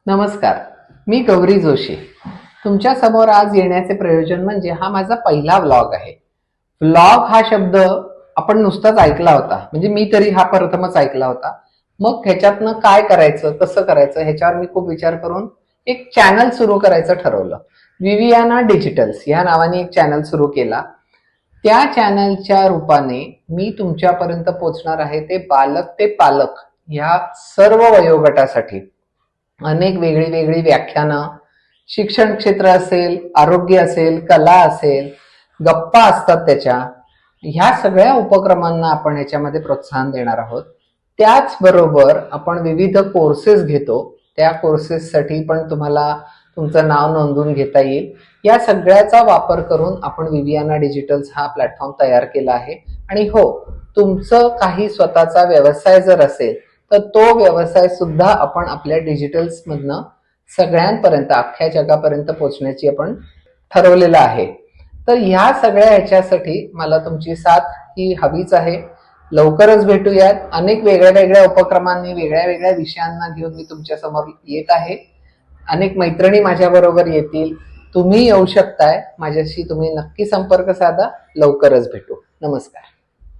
नमस्कार, मी गौरी जोशी. तुमच्या समोर आज येण्याचे प्रयोजन म्हणजे हा माझा पहिला व्लॉग आहे. व्लॉग हा शब्द आपण नुसताच ऐकला होता, म्हणजे मी तरी हा प्रथमच ऐकला होता. मग ह्याच्यातनं काय करायचं, कसं करायचं ह्याच्यावर मी खूप विचार करून एक चॅनल सुरू करायचं ठरवलं. विवियाना डिजिटल्स या नावाने एक चॅनल सुरू केला. त्या चॅनलच्या रूपाने मी तुमच्यापर्यंत पोहोचणार आहे ते बालक ते पालक ह्या सर्व वयोगटासाठी अनेक वेगळी वेगळी व्याख्यानं, शिक्षण क्षेत्र असेल, आरोग्य असेल, कला असेल, गप्पा असतात त्याच्या, ह्या सगळ्या उपक्रमांना आपण याच्यामध्ये प्रोत्साहन देणार आहोत. त्याचबरोबर आपण विविध कोर्सेस घेतो. त्या कोर्सेससाठी पण तुम्हाला तुमचं नाव नोंदवून घेता येईल. या सगळ्याचा वापर करून आपण विवियाना डिजिटल्स हा प्लॅटफॉर्म तयार केला आहे. आणि हो, तुमचं काही स्वतःचा व्यवसाय जर असेल तर तो व्यवसाय सुद्धा आपण आपल्या डिजिटल्स मधनं सगळ्यांपर्यंत, अख्ख्या जगापर्यंत पोहोचण्याची आपण ठरवलेलं आहे. तर ह्या सगळ्या ह्याच्यासाठी मला तुमची साथ ही हवीच आहे. लवकरच भेटूयात. अनेक वेगळ्या वेगळ्या उपक्रमांनी, वेगळ्या वेगळ्या विषयांना घेऊन मी तुमच्या समोर येत आहे. अनेक मैत्रिणी माझ्या बरोबर येतील. तुम्ही येऊ शकताय. माझ्याशी तुम्ही नक्की संपर्क साधा. लवकरच भेटू. नमस्कार.